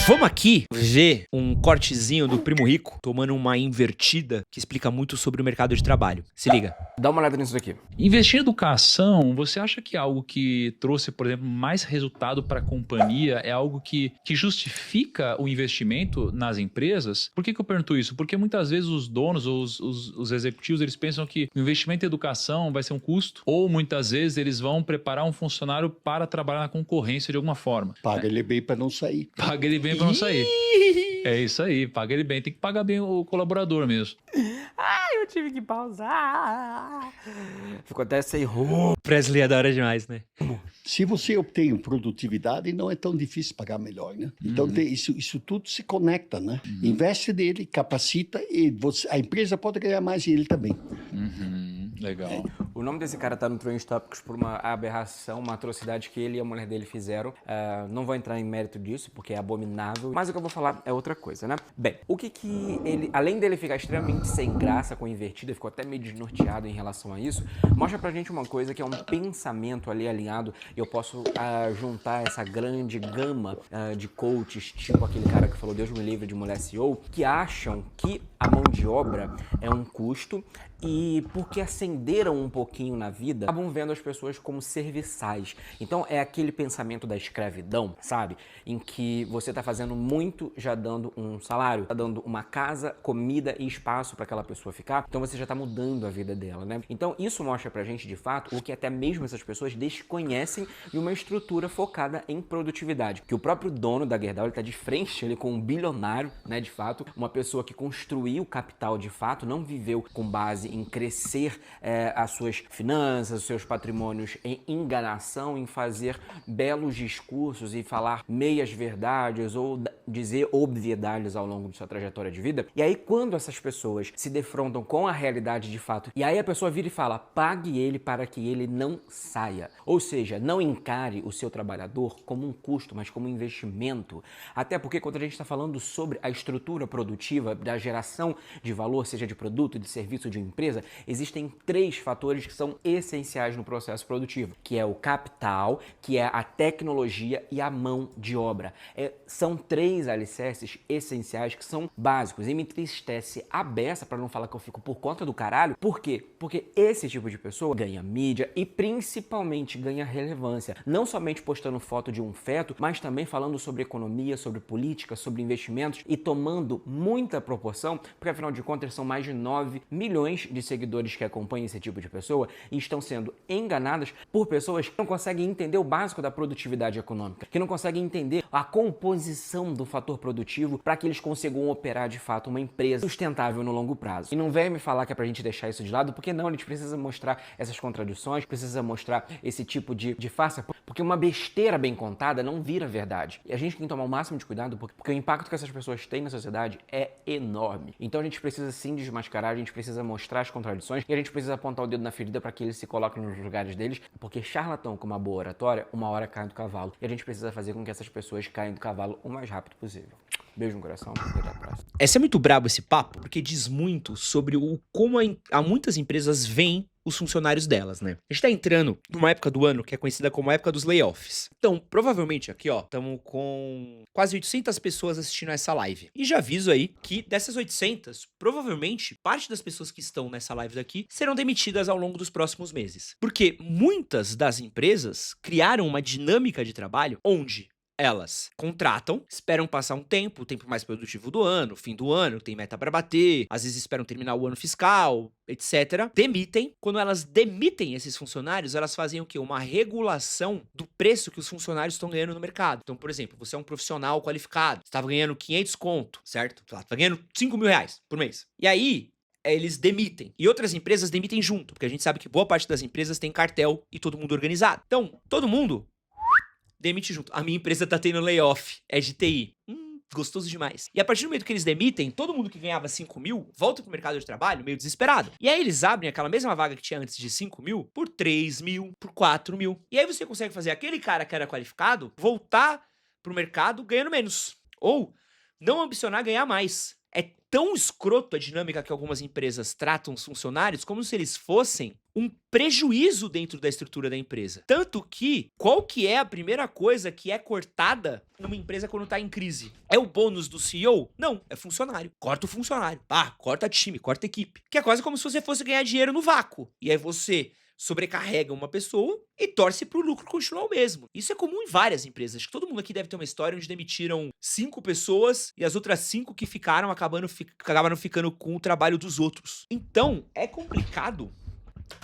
Vamos aqui ver um cortezinho do Primo Rico tomando uma invertida que explica muito sobre o mercado de trabalho. Se liga. Dá uma olhada nisso daqui. Investir em educação, você acha que é algo que trouxe, por exemplo, mais resultado para a companhia? É algo que justifica o investimento nas empresas? Por que eu pergunto isso? Porque muitas vezes os donos ou os executivos, eles pensam que o investimento em educação vai ser um custo, ou muitas vezes eles vão preparar um funcionário para trabalhar na concorrência de alguma forma. Paga ele bem para não sair. Paga ele bem para não sair. É isso aí, paga ele bem. Tem que pagar bem o colaborador mesmo. Ai, eu tive que pausar. Ficou até sem Presley é da hora demais, né? Se você obtém produtividade, não é tão difícil pagar melhor, né? Então, isso tudo se conecta, né? Investe nele, capacita e a empresa pode ganhar mais e ele também. Legal. O nome desse cara tá no Trending Topics por uma aberração, uma atrocidade que ele e a mulher dele fizeram. Não vou entrar em mérito disso, porque é abominável. Mas o que eu vou falar é outra coisa, né? Bem, o que ele... Além dele ficar extremamente sem graça com a invertida, ficou até meio desnorteado em relação a isso, mostra pra gente uma coisa que é um pensamento ali alinhado. E eu posso juntar essa grande gama de coaches, tipo aquele cara que falou Deus me livre de mulher CEO, que acham que a mão de obra é um custo e porque ascenderam um pouquinho na vida, acabam vendo as pessoas como serviçais. Então é aquele pensamento da escravidão, sabe? Em que você tá fazendo muito já dando um salário, tá dando uma casa, comida e espaço para aquela pessoa ficar, então você já tá mudando a vida dela, né? Então isso mostra pra gente de fato o que até mesmo essas pessoas desconhecem de uma estrutura focada em produtividade. Que o próprio dono da Gerdau, ele tá de frente ele com um bilionário, né, de fato, uma pessoa que construiu capital de fato, não viveu com base em crescer as suas finanças, os seus patrimônios em enganação, em fazer belos discursos e falar meias verdades ou dizer obviedades ao longo de sua trajetória de vida. E aí quando essas pessoas se defrontam com a realidade de fato, e aí a pessoa vira e fala, pague ele para que ele não saia. Ou seja, não encare o seu trabalhador como um custo, mas como um investimento. Até porque quando a gente está falando sobre a estrutura produtiva da geração de valor, seja de produto, de serviço, de empresa, existem 3 fatores que são essenciais no processo produtivo, que é o capital, que é a tecnologia e a mão de obra. São 3 alicerces essenciais que são básicos e me entristece a beça, para não falar que eu fico por conta do caralho. Por quê? Porque esse tipo de pessoa ganha mídia e principalmente ganha relevância, não somente postando foto de um feto, mas também falando sobre economia, sobre política, sobre investimentos e tomando muita proporção, porque afinal de contas são mais de 9 milhões de seguidores que acompanham esse tipo de pessoa e estão sendo enganadas por pessoas que não conseguem entender o básico da produtividade econômica, que não conseguem entender a composição do fator produtivo para que eles consigam operar de fato uma empresa sustentável no longo prazo. E não venha me falar que é pra gente deixar isso de lado, porque não, a gente precisa mostrar essas contradições, precisa mostrar esse tipo de farsa, porque uma besteira bem contada não vira verdade. E a gente tem que tomar o máximo de cuidado, porque o impacto que essas pessoas têm na sociedade é enorme. Então a gente precisa sim desmascarar, a gente precisa mostrar as contradições e a gente precisa apontar o dedo na ferida para que eles se coloquem nos lugares deles, porque charlatão com uma boa oratória, uma hora cai do cavalo. E a gente precisa fazer com que essas pessoas caiam do cavalo o mais rápido possível. Beijo no coração, até a próxima. É muito brabo esse papo, porque diz muito sobre como muitas empresas veem os funcionários delas, né? A gente tá entrando numa época do ano que é conhecida como a época dos layoffs. Então, provavelmente aqui, ó, estamos com quase 800 pessoas assistindo essa live. E já aviso aí que dessas 800, provavelmente parte das pessoas que estão nessa live daqui serão demitidas ao longo dos próximos meses. Porque muitas das empresas criaram uma dinâmica de trabalho onde elas contratam, esperam passar um tempo, o tempo mais produtivo do ano, fim do ano, tem meta para bater, às vezes esperam terminar o ano fiscal, etc. Demitem. Quando elas demitem esses funcionários, elas fazem o quê? Uma regulação do preço que os funcionários estão ganhando no mercado. Então, por exemplo, você é um profissional qualificado, você estava ganhando 500 conto, certo? Você tá ganhando 5 mil reais por mês. E aí, eles demitem. E outras empresas demitem junto, porque a gente sabe que boa parte das empresas tem cartel e todo mundo organizado. Então, todo mundo demite junto. A minha empresa tá tendo layoff, é de TI. Gostoso demais. E a partir do momento que eles demitem, todo mundo que ganhava 5 mil volta pro mercado de trabalho meio desesperado. E aí eles abrem aquela mesma vaga que tinha antes de 5 mil por 3 mil, por 4 mil. E aí você consegue fazer aquele cara que era qualificado voltar pro mercado ganhando menos. Ou não ambicionar ganhar mais. é tão escroto a dinâmica que algumas empresas tratam os funcionários como se eles fossem um prejuízo dentro da estrutura da empresa. Tanto que, qual que é a primeira coisa que é cortada numa empresa quando tá em crise? É o bônus do CEO? Não, é funcionário. Corta o funcionário. Corta time, corta equipe. Que é quase como se você fosse ganhar dinheiro no vácuo. E aí você sobrecarrega uma pessoa e torce pro lucro continuar o mesmo. Isso é comum em várias empresas. Acho que todo mundo aqui deve ter uma história onde demitiram 5 pessoas e as outras 5 que ficaram acabaram ficando com o trabalho dos outros. Então, é complicado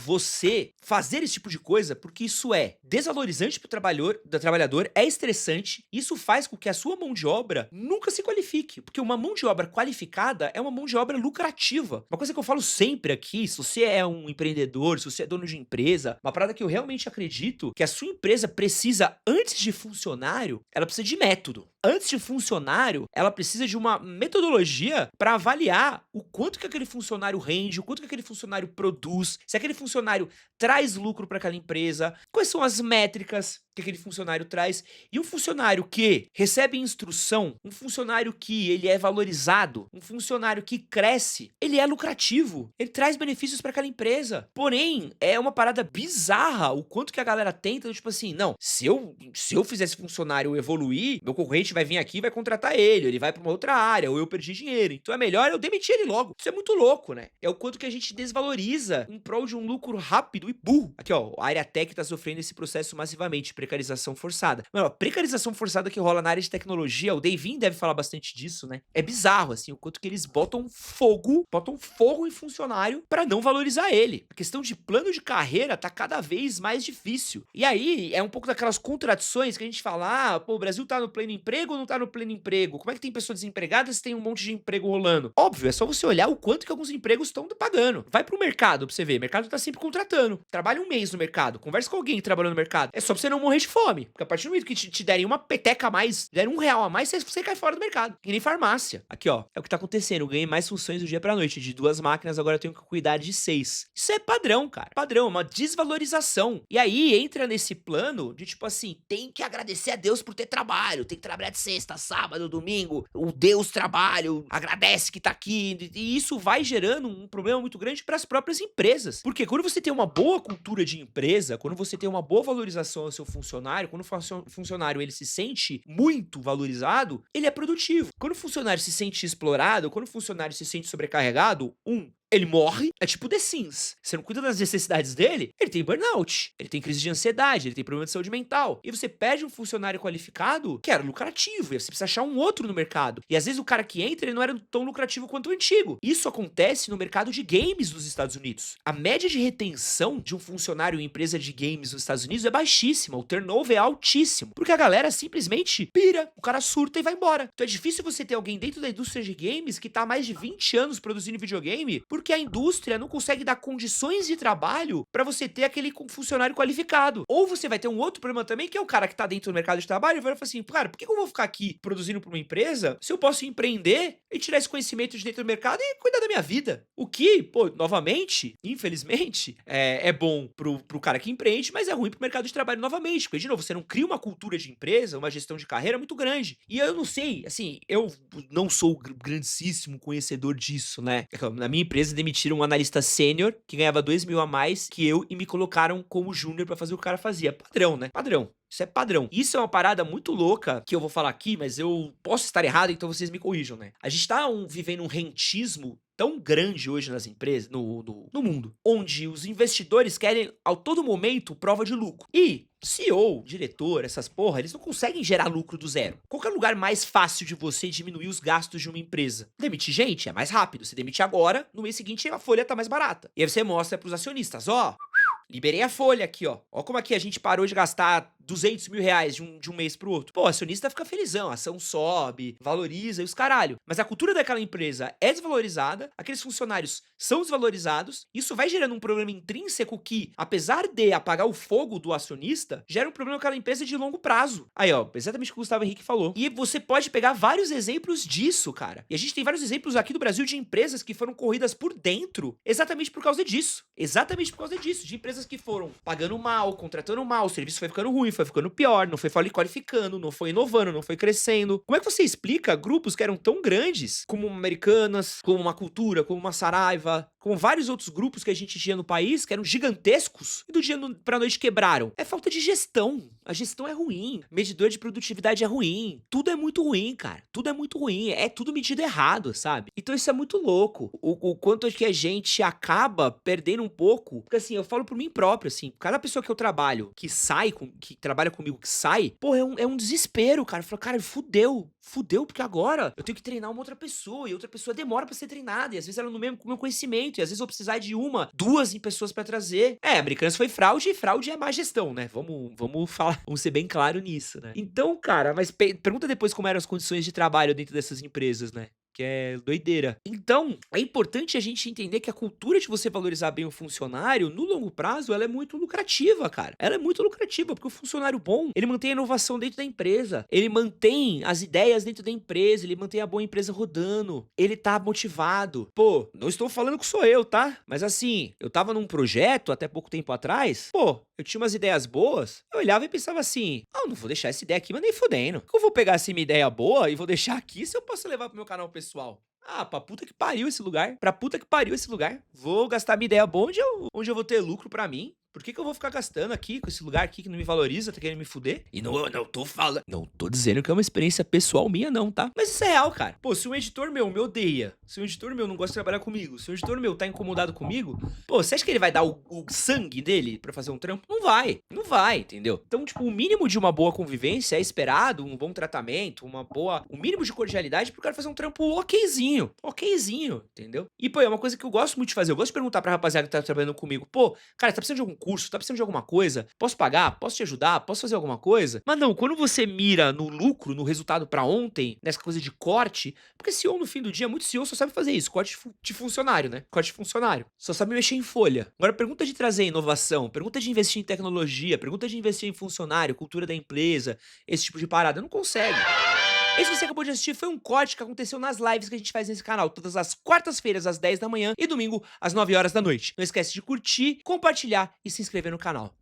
você fazer esse tipo de coisa, porque isso é desvalorizante pro trabalhador, é estressante, isso faz com que a sua mão de obra nunca se qualifique, porque uma mão de obra qualificada é uma mão de obra lucrativa. Uma coisa que eu falo sempre aqui, se você é um empreendedor, se você é dono de empresa, uma parada que eu realmente acredito que a sua empresa precisa, antes de funcionário, ela precisa de método. Antes de funcionário, ela precisa de uma metodologia para avaliar o quanto que aquele funcionário rende, o quanto que aquele funcionário produz, se aquele funcionário traz lucro para aquela empresa, quais são as métricas que aquele funcionário traz. E um funcionário que recebe instrução, um funcionário que ele é valorizado, um funcionário que cresce, ele é lucrativo, ele traz benefícios para aquela empresa. Porém, é uma parada bizarra o quanto que a galera tenta, tipo assim, não, se eu fizer esse funcionário evoluir, meu concorrente vai vir aqui e vai contratar ele vai para uma outra área, ou eu perdi dinheiro, então é melhor eu demitir ele logo. Isso é muito louco, né? É o quanto que a gente desvaloriza em prol de um lucro rápido e burro. Aqui, ó, a área tech tá sofrendo esse processo massivamente, precarização forçada. Mano, a precarização forçada que rola na área de tecnologia, o Davin deve falar bastante disso, né? É bizarro, assim, o quanto que eles botam fogo em funcionário pra não valorizar ele. A questão de plano de carreira tá cada vez mais difícil. E aí, é um pouco daquelas contradições que a gente fala, pô, o Brasil tá no pleno emprego ou não tá no pleno emprego? Como é que tem pessoas desempregadas se tem um monte de emprego rolando? Óbvio, é só você olhar o quanto que alguns empregos estão pagando. Vai pro mercado pra você ver, o mercado tá sempre contratando. Trabalha um mês no mercado, conversa com alguém que trabalhou no mercado. É só pra você não morrer de fome. Porque a partir do momento que te derem uma peteca a mais, derem R$1 a mais, você cai fora do mercado. Que nem farmácia. Aqui, ó, é o que tá acontecendo. Eu ganhei mais funções do dia pra noite. De 2 máquinas, agora eu tenho que cuidar de 6. Isso é padrão, cara. Padrão, uma desvalorização. E aí, entra nesse plano de, tipo assim, tem que agradecer a Deus por ter trabalho. Tem que trabalhar de sexta, sábado, domingo. O Deus trabalho, agradece que tá aqui. E isso vai gerando um problema muito grande pras próprias empresas. Porque quando você tem uma boa cultura de empresa, quando você tem uma boa valorização ao seu funcionário, quando o funcionário ele se sente muito valorizado, ele é produtivo. Quando o funcionário se sente explorado, quando o funcionário se sente sobrecarregado, ele morre, é tipo The Sims. Você não cuida das necessidades dele, ele tem burnout, ele tem crise de ansiedade, ele tem problema de saúde mental. E você perde um funcionário qualificado que era lucrativo, e você precisa achar um outro no mercado. E às vezes o cara que entra, ele não era tão lucrativo quanto o antigo. Isso acontece no mercado de games dos Estados Unidos. A média de retenção de um funcionário em empresa de games nos Estados Unidos é baixíssima, o turnover é altíssimo, porque a galera simplesmente pira, o cara surta e vai embora. Então é difícil você ter alguém dentro da indústria de games que tá há mais de 20 anos produzindo videogame, porque a indústria não consegue dar condições de trabalho pra você ter aquele funcionário qualificado. Ou você vai ter um outro problema também, que é o cara que tá dentro do mercado de trabalho e vai falar assim, cara, por que eu vou ficar aqui produzindo pra uma empresa se eu posso empreender e tirar esse conhecimento de dentro do mercado e cuidar da minha vida? O que, pô, novamente, infelizmente, é bom pro cara que empreende, mas é ruim pro mercado de trabalho novamente, porque, de novo, você não cria uma cultura de empresa, uma gestão de carreira muito grande. E eu não sei, assim, eu não sou grandíssimo conhecedor disso, né? Na minha empresa, demitiram um analista sênior que ganhava 2 mil a mais que eu e me colocaram como júnior pra fazer o que o cara fazia. Padrão, né? Padrão. Isso é padrão. Isso é uma parada muito louca que eu vou falar aqui, mas eu posso estar errado, então vocês me corrijam, né? A gente tá vivendo um rentismo tão grande hoje nas empresas, no mundo, onde os investidores querem, a todo momento, prova de lucro. E CEO, diretor, essas porra, eles não conseguem gerar lucro do zero. Qual que é o lugar mais fácil de você diminuir os gastos de uma empresa? Demitir gente, é mais rápido. Você demite agora, no mês seguinte a folha tá mais barata. E aí você mostra pros acionistas, ó, liberei a folha aqui, ó. Ó como aqui a gente parou de gastar 200 mil reais de um mês pro outro. Pô, o acionista fica felizão, a ação sobe, valoriza e os caralho. Mas a cultura daquela empresa é desvalorizada, aqueles funcionários são desvalorizados, isso vai gerando um problema intrínseco que, apesar de apagar o fogo do acionista, gera um problema com aquela empresa de longo prazo. Aí, ó, exatamente o que o Gustavo Henrique falou. E você pode pegar vários exemplos disso, cara. E a gente tem vários exemplos aqui do Brasil de empresas que foram corridas por dentro exatamente por causa disso. Exatamente por causa disso. De empresas que foram pagando mal, contratando mal, o serviço foi ficando ruim, foi ficando pior, não foi qualificando, não foi inovando, não foi crescendo. Como é que você explica grupos que eram tão grandes, como uma Americanas, como uma Cultura, como uma Saraiva, como vários outros grupos que a gente tinha no país, que eram gigantescos, e do dia pra noite quebraram? É falta de gestão. A gestão é ruim, medidor de produtividade é ruim, tudo é muito ruim, cara. Tudo é muito ruim, é tudo medido errado, sabe? Então isso é muito louco. O quanto que a gente acaba perdendo um pouco, porque assim, eu falo por mim próprio, assim, cada pessoa que eu trabalho, que trabalha comigo, que sai, pô, é um desespero, cara. Eu falo, cara, fudeu, porque agora eu tenho que treinar uma outra pessoa, e outra pessoa demora pra ser treinada, e às vezes ela não tem o meu conhecimento, e às vezes eu vou precisar de duas pessoas pra trazer. Americanas foi fraude, e fraude é má gestão, né? Vamos falar, vamos ser bem claro nisso, né? Então, cara, mas pergunta depois como eram as condições de trabalho dentro dessas empresas, né? Que é doideira. Então, é importante a gente entender que a cultura de você valorizar bem o funcionário, no longo prazo, ela é muito lucrativa, cara. Ela é muito lucrativa, porque o funcionário bom, ele mantém a inovação dentro da empresa, ele mantém as ideias dentro da empresa, ele mantém a boa empresa rodando, ele tá motivado. Pô, não estou falando que sou eu, tá? Mas assim, eu tava num projeto até pouco tempo atrás, pô, eu tinha umas ideias boas, eu olhava e pensava assim, não vou deixar essa ideia aqui, mas nem fodendo. Eu vou pegar essa minha ideia boa e vou deixar aqui se eu posso levar pro meu canal pessoal. Pra puta que pariu esse lugar. Pra puta que pariu esse lugar. Vou gastar minha ideia boa onde eu vou ter lucro pra mim. Por que eu vou ficar gastando aqui com esse lugar aqui que não me valoriza, tá querendo me fuder? E não tô falando. Não tô dizendo que é uma experiência pessoal minha, não, tá? Mas isso é real, cara. Pô, se um editor meu me odeia, se um editor meu não gosta de trabalhar comigo, se um editor meu tá incomodado comigo, pô, você acha que ele vai dar o sangue dele pra fazer um trampo? Não vai. Não vai, entendeu? Então, tipo, o mínimo de uma boa convivência é esperado, um bom tratamento, o mínimo de cordialidade pro cara fazer um trampo okzinho, entendeu? E, pô, é uma coisa que eu gosto muito de fazer. Eu gosto de perguntar pra rapaziada que tá trabalhando comigo, pô, cara, tá precisando de algum curso, tá precisando de alguma coisa? Posso pagar? Posso te ajudar? Posso fazer alguma coisa? Mas não, quando você mira no lucro, no resultado pra ontem, nessa coisa de corte, porque CEO no fim do dia, muito CEO só sabe fazer isso, corte de funcionário, né? Corte de funcionário. Só sabe mexer em folha. Agora, pergunta de trazer inovação, pergunta de investir em tecnologia, pergunta de investir em funcionário, cultura da empresa, esse tipo de parada, não consegue. Esse que você acabou de assistir foi um corte que aconteceu nas lives que a gente faz nesse canal, todas as quartas-feiras às 10 da manhã e domingo às 9 horas da noite. Não esquece de curtir, compartilhar e se inscrever no canal.